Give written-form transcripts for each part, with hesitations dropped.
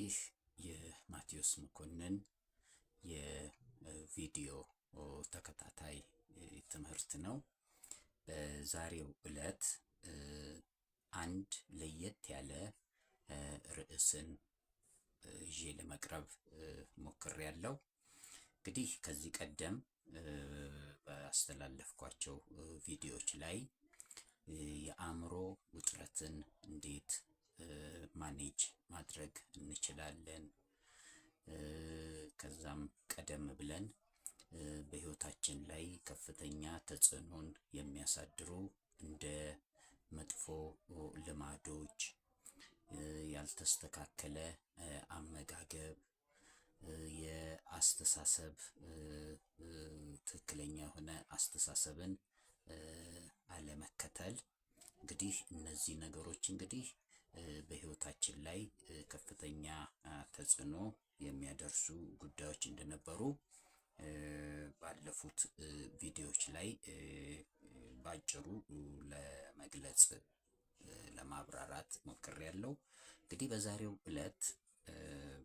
ይህ የማቴዎስ መኮንን የቪዲዮ ተከታታይ ትምህርት ነው። በዛሬው ዕለት አንድ ለየት ያለ ርዕስን ይዤ ለመቅረብ ሞክሬያለሁ። እንግዲህ ከዚህ ቀደም ባስተላለፍኳቸው ቪዲዮዎች ላይ የአእምሮ ውጥረትን እንዴት ማኔጅ ማድረግ እንችላለን፣ ከዛም ቀደም ብለን በህይወታችን ላይ ከፍተኛ ተጽዕኖን የሚያሳድሩ እንደ መጥፎ ልማዶች፣ ያልተስተካከለ አመጋገብ፣ የአስተሳሰብ ትክክለኛ የሆነ አስተሳሰብን አለመከተል፣ እንግዲህ እነዚህ ነገሮች እንግዲህ በህይወታችን ላይ ከፍተኛ ተጽዕኖ የሚያደርሱ ጉዳዮች እንደነበሩ ባለፉት ቪዲዮዎች ላይ ባጭሩ ለመግለጽ ለማብራራት ሞክሬያለሁ። እንግዲህ በዛሬው ዕለት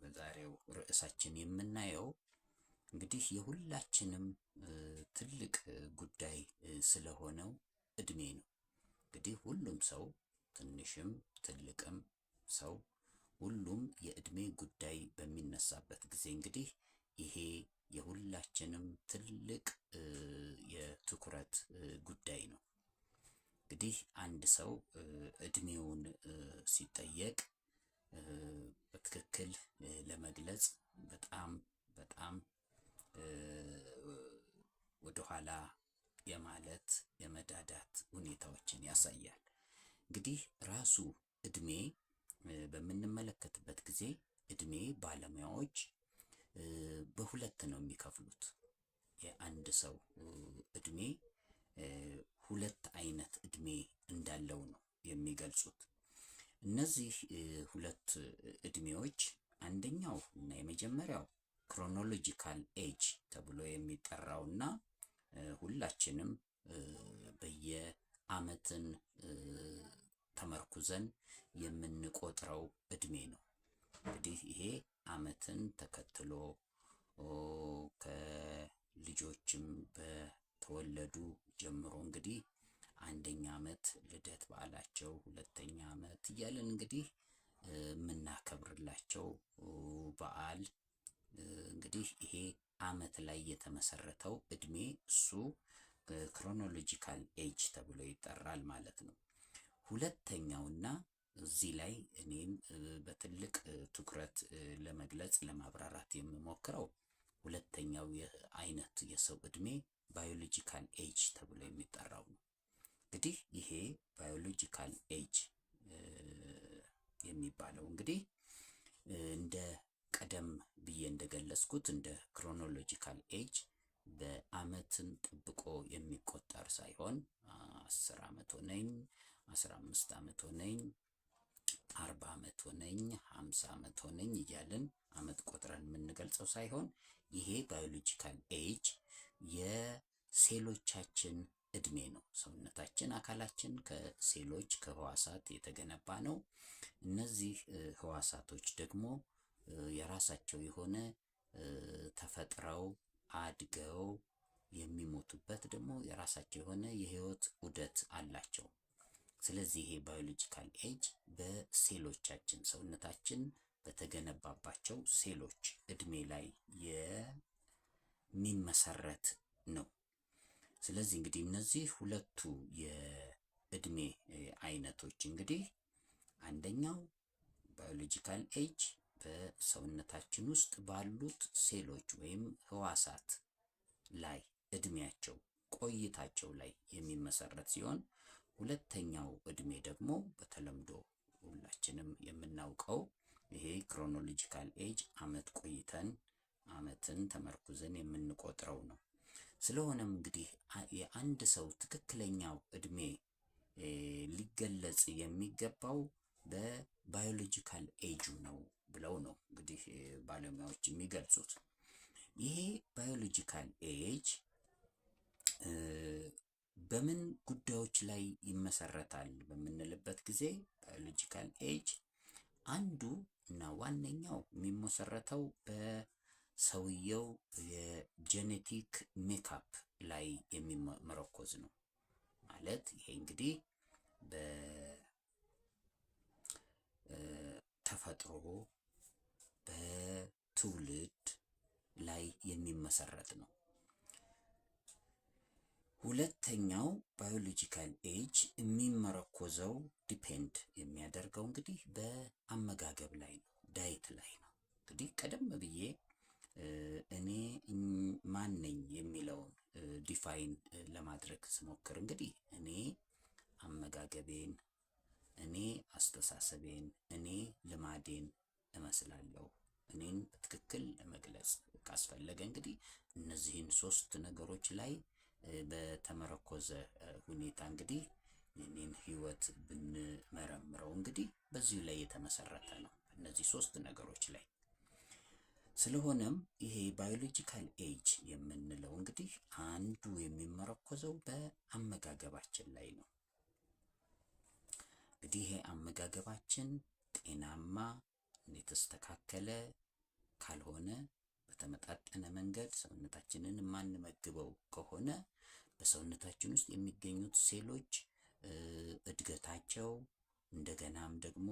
በዛሬው ርዕሳችን የምናየው እንግዲህ የሁላችንም ትልቅ ጉዳይ ስለሆነው እድሜ ነው። እንግዲህ ሁሉም ሰው ትንሽም ትልቅም ሰው ሁሉም የእድሜ ጉዳይ በሚነሳበት ጊዜ እንግዲህ ይሄ የሁላችንም ትልቅ የትኩረት ጉዳይ ነው። እንግዲህ አንድ ሰው እድሜውን ሲጠየቅ በትክክል ለመግለጽ በጣም ወደኋላ የማለት የመዳዳት ሁኔታዎችን ያሳያል። እንግዲህ ራሱ እድሜ በምንመለከትበት ጊዜ እድሜ ባለሙያዎች በሁለት ነው የሚከፍሉት። የአንድ ሰው እድሜ ሁለት አይነት እድሜ እንዳለው ነው የሚገልጹት። እነዚህ ሁለት እድሜዎች አንደኛው እና የመጀመሪያው ክሮኖሎጂካል ኤጅ ተብሎ የሚጠራውና ሁላችንም በየአመትን ተመርኩዘን የምንቆጥረው እድሜ ነው። እንግዲህ ይሄ አመትን ተከትሎ ከልጆችም በተወለዱ ጀምሮ እንግዲህ አንደኛ አመት ልደት በዓላቸው፣ ሁለተኛ አመት እያለን እንግዲህ የምናከብርላቸው በዓል እንግዲህ ይሄ አመት ላይ የተመሰረተው እድሜ እሱ ክሮኖሎጂካል ኤጅ ተብሎ ይጠራል ማለት ነው። ሁለተኛውና እዚህ ላይ እኔም በትልቅ ትኩረት ለመግለጽ ለማብራራት የምሞክረው ሁለተኛው አይነት የሰው እድሜ ባዮሎጂካል ኤጅ ተብሎ የሚጠራው ነው። እንግዲህ ይሄ ባዮሎጂካል ኤጅ የሚባለው እንግዲህ እንደ ቀደም ብዬ እንደገለጽኩት እንደ ክሮኖሎጂካል ኤጅ በአመትን ጠብቆ የሚቆጠር ሳይሆን 10 አመት ሆነኝ፣ 15 አመት ሆነኝ፣ 40 አመት ሆነኝ፣ 50 አመት ሆነኝ እያልን አመት ቆጥረን የምንገልጸው ሳይሆን ይሄ ባዮሎጂካል ኤጅ የሴሎቻችን እድሜ ነው። ሰውነታችን፣ አካላችን ከሴሎች ከህዋሳት የተገነባ ነው። እነዚህ ህዋሳቶች ደግሞ የራሳቸው የሆነ ተፈጥረው አድገው የሚሞቱበት ደግሞ የራሳቸው የሆነ የህይወት ዑደት አላቸው። ስለዚህ ይሄ ባዮሎጂካል ኤጅ በሴሎቻችን ሰውነታችን በተገነባባቸው ሴሎች እድሜ ላይ የሚመሰረት ነው። ስለዚህ እንግዲህ እነዚህ ሁለቱ የእድሜ አይነቶች እንግዲህ አንደኛው ባዮሎጂካል ኤጅ በሰውነታችን ውስጥ ባሉት ሴሎች ወይም ህዋሳት ላይ እድሜያቸው ቆይታቸው ላይ የሚመሰረት ሲሆን ሁለተኛው እድሜ ደግሞ በተለምዶ ሁላችንም የምናውቀው ይሄ ክሮኖሎጂካል ኤጅ አመት ቆይተን አመትን ተመርኩዘን የምንቆጥረው ነው። ስለሆነም እንግዲህ የአንድ ሰው ትክክለኛው እድሜ ሊገለጽ የሚገባው በባዮሎጂካል ኤጁ ነው ብለው ነው እንግዲህ ባለሙያዎች የሚገልጹት። ይሄ ባዮሎጂካል ኤጅ በምን ጉዳዮች ላይ ይመሰረታል በምንልበት ጊዜ ባዮሎጂካል ኤጅ አንዱ እና ዋነኛው የሚመሰረተው በሰውየው የጄኔቲክ ሜካፕ ላይ የሚመረኮዝ ነው። ማለት ይሄ እንግዲህ በተፈጥሮ በትውልድ ላይ የሚመሰረት ነው። ሁለተኛው ባዮሎጂካል ኤጅ የሚመረኮዘው ዲፔንድ የሚያደርገው እንግዲህ በአመጋገብ ላይ ነው፣ ዳይት ላይ ነው። እንግዲህ ቀደም ብዬ እኔ ማን ነኝ የሚለውን ዲፋይን ለማድረግ ስሞክር እንግዲህ እኔ አመጋገቤን፣ እኔ አስተሳሰቤን፣ እኔ ልማዴን እመስላለሁ። እኔን በትክክል ለመግለጽ ካስፈለገ እንግዲህ እነዚህን ሶስት ነገሮች ላይ በተመረኮዘ ሁኔታ እንግዲህ የኔን ህይወት ብንመረምረው እንግዲህ በዚሁ ላይ የተመሰረተ ነው፣ እነዚህ ሶስት ነገሮች ላይ። ስለሆነም ይሄ ባዮሎጂካል ኤጅ የምንለው እንግዲህ አንዱ የሚመረኮዘው በአመጋገባችን ላይ ነው። እንግዲህ ይሄ አመጋገባችን ጤናማ የተስተካከለ ካልሆነ፣ በተመጣጠነ መንገድ ሰውነታችንን የማንመግበው ከሆነ በሰውነታችን ውስጥ የሚገኙት ሴሎች እድገታቸው እንደገናም ደግሞ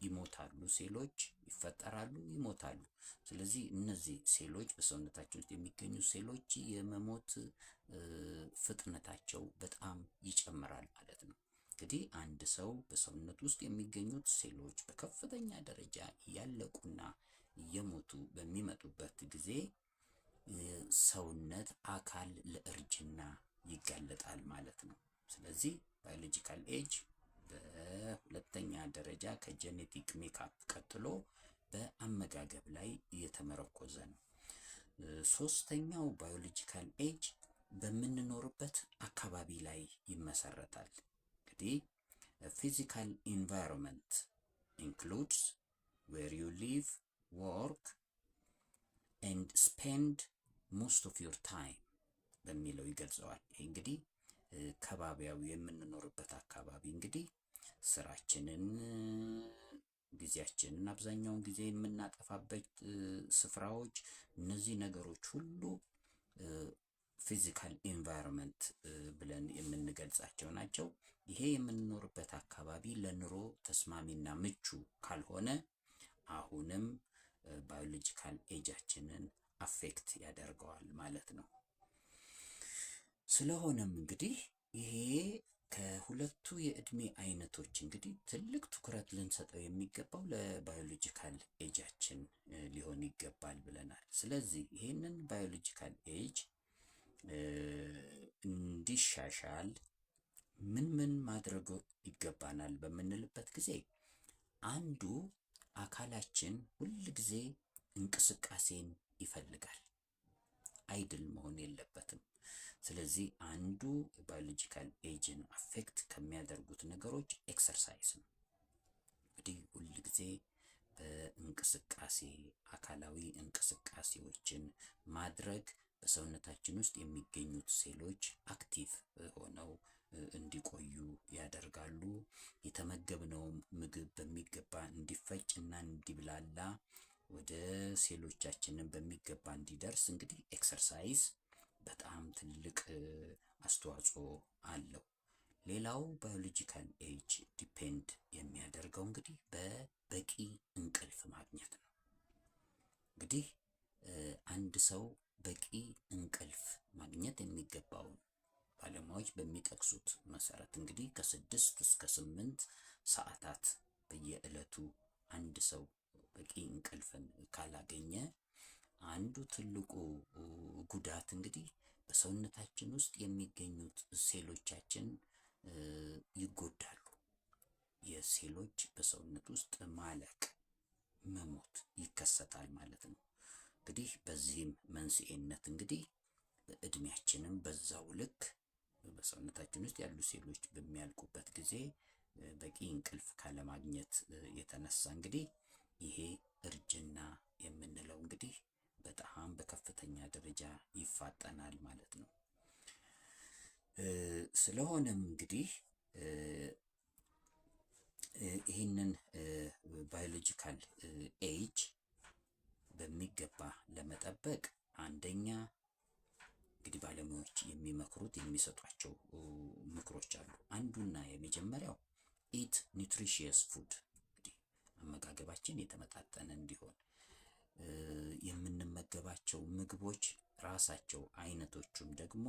ይሞታሉ። ሴሎች ይፈጠራሉ፣ ይሞታሉ። ስለዚህ እነዚህ ሴሎች በሰውነታችን ውስጥ የሚገኙ ሴሎች የመሞት ፍጥነታቸው በጣም ይጨምራል ማለት ነው። እንግዲህ አንድ ሰው በሰውነት ውስጥ የሚገኙት ሴሎች በከፍተኛ ደረጃ እያለቁና እየሞቱ በሚመጡበት ጊዜ ሰውነት አካል ለእርጅና ይጋለጣል ማለት ነው። ስለዚህ ባዮሎጂካል ኤጅ በሁለተኛ ደረጃ ከጄኔቲክ ሜካፕ ቀጥሎ በአመጋገብ ላይ የተመረኮዘ ነው። ሶስተኛው ባዮሎጂካል ኤጅ በምንኖርበት አካባቢ ላይ ይመሰረታል። እንግዲህ ፊዚካል ኢንቫይሮንመንት ኢንክሉድስ ዌር ዩ ሊቭ ወርክ ኤንድ ስፔንድ ሞስት ኦፍ ዮር ታይም በሚለው ይገልጸዋል። ይህ እንግዲህ ከባቢያዊ የምንኖርበት አካባቢ እንግዲህ ስራችንን፣ ጊዜያችንን አብዛኛውን ጊዜ የምናጠፋበት ስፍራዎች፣ እነዚህ ነገሮች ሁሉ ፊዚካል ኢንቫይሮንመንት ብለን የምንገልጻቸው ናቸው። ይሄ የምንኖርበት አካባቢ ለኑሮ ተስማሚና ምቹ ካልሆነ አሁንም ባዮሎጂካል ኤጃችንን አፌክት ያደርገዋል ማለት ነው። ስለሆነም እንግዲህ ይሄ ከሁለቱ የእድሜ አይነቶች እንግዲህ ትልቅ ትኩረት ልንሰጠው የሚገባው ለባዮሎጂካል ኤጃችን ሊሆን ይገባል ብለናል። ስለዚህ ይሄንን ባዮሎጂካል ኤጅ እንዲሻሻል ምን ምን ማድረግ ይገባናል በምንልበት ጊዜ አንዱ አካላችን ሁል ጊዜ እንቅስቃሴን ይፈልጋል፣ አይድል መሆን የለበትም። ስለዚህ አንዱ ባዮሎጂካል ኤጅን አፌክት ከሚያደርጉት ነገሮች ኤክሰርሳይዝ ነው። እንግዲህ ሁል ጊዜ በእንቅስቃሴ አካላዊ እንቅስቃሴዎችን ማድረግ በሰውነታችን ውስጥ የሚገኙት ሴሎች አክቲቭ ሆነው እንዲቆዩ ያደርጋሉ። የተመገብነውም ምግብ በሚገባ እንዲፈጭና እንዲብላላ ወደ ሴሎቻችንን በሚገባ እንዲደርስ እንግዲህ ኤክሰርሳይዝ በጣም ትልቅ አስተዋጽኦ አለው። ሌላው ባዮሎጂካል ኤጅ ዲፔንድ የሚያደርገው እንግዲህ በበቂ እንቅልፍ ማግኘት ነው። እንግዲህ አንድ ሰው በቂ እንቅልፍ ማግኘት የሚገባውን ባለሙያዎች በሚጠቅሱት መሰረት እንግዲህ ከ6 እስከ 8 ሰዓታት በየዕለቱ አንድ ሰው በቂ እንቅልፍን ካላገኘ አንዱ ትልቁ ጉዳት እንግዲህ በሰውነታችን ውስጥ የሚገኙት ሴሎቻችን ይጎዳሉ። የሴሎች በሰውነት ውስጥ ማለቅ፣ መሞት ይከሰታል ማለት ነው። እንግዲህ በዚህም መንስኤነት እንግዲህ እድሜያችንም በዛው ልክ በሰውነታችን ውስጥ ያሉ ሴሎች በሚያልቁበት ጊዜ በቂ እንቅልፍ ካለማግኘት የተነሳ እንግዲህ ይሄ እርጅና የምንለው እንግዲህ በጣም በከፍተኛ ደረጃ ይፋጠናል ማለት ነው። ስለሆነም እንግዲህ ይህንን ባዮሎጂካል ኤጅ በሚገባ ለመጠበቅ አንደኛ እንግዲህ ባለሙያዎች የሚመክሩት የሚሰጧቸው ምክሮች አሉ። አንዱና የመጀመሪያው ኢት ኒውትሪሺየስ ፉድ፣ እንግዲህ አመጋገባችን የተመጣጠነ እንዲሆን የምንመገባቸው ምግቦች ራሳቸው አይነቶቹም ደግሞ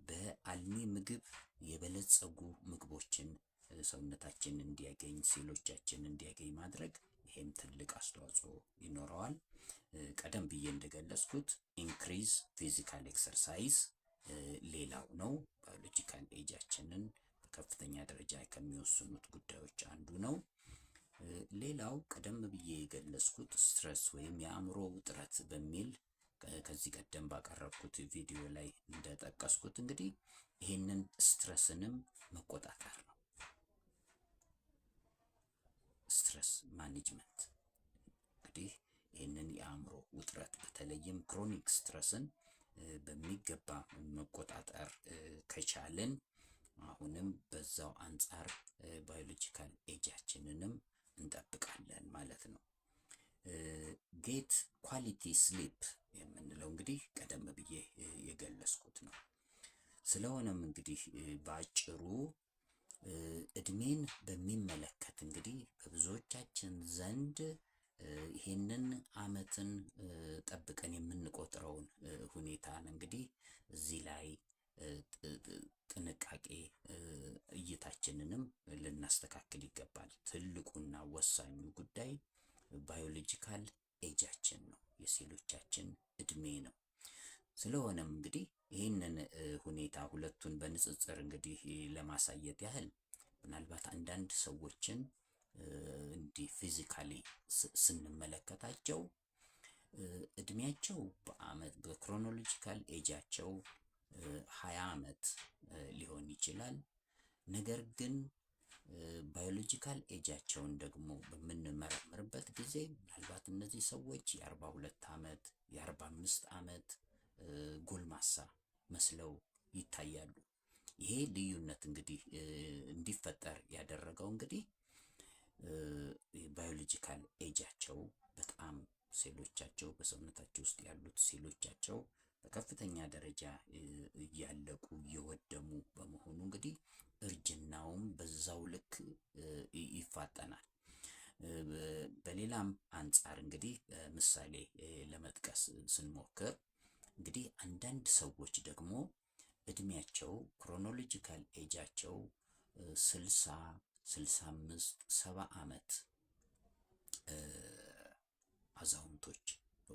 በአልሚ ምግብ የበለጸጉ ምግቦችን ሰውነታችን እንዲያገኝ፣ ሴሎቻችን እንዲያገኝ ማድረግ ይሄም ትልቅ አስተዋጽኦ ይኖረዋል። ቀደም ብዬ እንደገለጽኩት ኢንክሪዝ ፊዚካል ኤክሰርሳይዝ ሌላው ነው። ባዮሎጂካል ኤጃችንን በከፍተኛ ደረጃ ከሚወስኑት ጉዳዮች አንዱ ነው። ሌላው ቀደም ብዬ የገለጽኩት ስትረስ ወይም የአእምሮ ውጥረት በሚል ከዚህ ቀደም ባቀረብኩት ቪዲዮ ላይ እንደጠቀስኩት እንግዲህ ይህንን ስትረስንም መቆጣጠር ነው። ስትረስ ማኔጅመንት እንግዲህ ይህንን የአእምሮ ውጥረት በተለይም ክሮኒክ ስትረስን በሚገባ መቆጣጠር ከቻልን አሁንም በዛው አንጻር ባዮሎጂካል ኤጃችንንም እንጠብቃለን ማለት ነው። ጌት ኳሊቲ ስሊፕ የምንለው እንግዲህ ቀደም ብዬ የገለጽኩት ነው። ስለሆነም እንግዲህ በአጭሩ እድሜን በሚመለከት እንግዲህ በብዙዎቻችን ዘንድ ይሄንን ዓመትን ጠብቀን የምንቆጥረውን ሁኔታን እንግዲህ እዚህ ላይ ጥንቃቄ እይታችንንም ልናስተካክል ይገባል። ትልቁና ወሳኙ ጉዳይ ባዮሎጂካል ኤጃችን ነው፣ የሴሎቻችን እድሜ ነው። ስለሆነም እንግዲህ ይህንን ሁኔታ ሁለቱን በንጽጽር እንግዲህ ለማሳየት ያህል ምናልባት አንዳንድ ሰዎችን እንዲህ ፊዚካሊ ስንመለከታቸው እድሜያቸው በአመት በክሮኖሎጂካል ኤጃቸው 20 ዓመት ሊሆን ይችላል። ነገር ግን ባዮሎጂካል ኤጃቸውን ደግሞ በምንመረምርበት ጊዜ ምናልባት እነዚህ ሰዎች የ42 ዓመት የ45 ዓመት ጎልማሳ መስለው ይታያሉ። ይሄ ልዩነት እንግዲህ እንዲፈጠር ያደረገው እንግዲህ ባዮሎጂካል ኤጃቸው በጣም ሴሎቻቸው በሰውነታቸው ውስጥ ያሉት ሴሎቻቸው በከፍተኛ ደረጃ እያለቁ እየወደሙ በመሆኑ እንግዲህ እርጅናውም በዛው ልክ ይፋጠናል። በሌላም አንጻር እንግዲህ ምሳሌ ለመጥቀስ ስንሞክር እንግዲህ አንዳንድ ሰዎች ደግሞ እድሜያቸው ክሮኖሎጂካል ኤጃቸው 60፣ 65፣ 70 ዓመት አዛውንቶች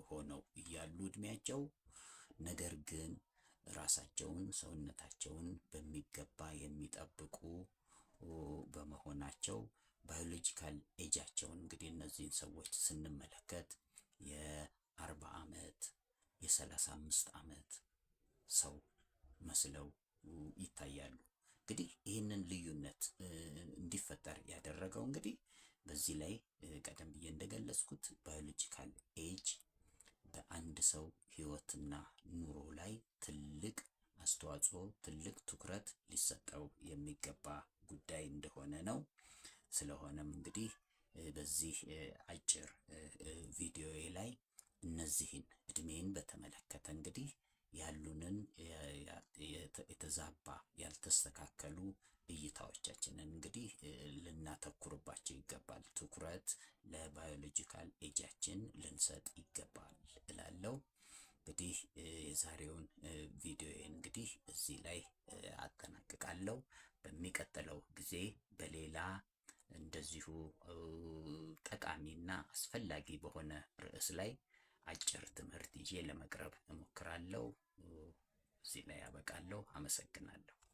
ሆነው እያሉ እድሜያቸው ነገር ግን ራሳቸውን ሰውነታቸውን በሚገባ የሚጠብቁ በመሆናቸው ባዮሎጂካል ኤጃቸውን እንግዲህ እነዚህን ሰዎች ስንመለከት የ40 ዓመት የ35 ዓመት ሰው መስለው ይታያሉ። እንግዲህ ይህንን ልዩነት እንዲፈጠር ያደረገው እንግዲህ በዚህ ላይ ቀደም ብዬ እንደገለጽኩት ባዮሎጂካል ኤጅ በአንድ ሰው ህይወትና ኑሮ ላይ ትልቅ አስተዋጽኦ፣ ትልቅ ትኩረት ሊሰጠው የሚገባ ጉዳይ እንደሆነ ነው። ስለሆነም እንግዲህ በዚህ አጭር ቪዲዮዬ ላይ እነዚህን እድሜን በተመለከተ እንግዲህ ያሉንን የተዛባ ያልተስተካከሉ እይታዎቻችንን እንግዲህ ልናተኩርባቸው ይገባል። ትኩረት ለባዮሎጂካል ኤጃችን ልንሰጥ ይገባል እላለሁ። እንግዲህ የዛሬውን ቪዲዮዬን እንግዲህ እዚህ ላይ አጠናቅቃለሁ። በሚቀጥለው ጊዜ በሌላ እንደዚሁ ጠቃሚና አስፈላጊ በሆነ ርዕስ ላይ አጭር ትምህርት ይዤ ለመቅረብ እሞክራለሁ። እዚህ ላይ አበቃለሁ። አመሰግናለሁ።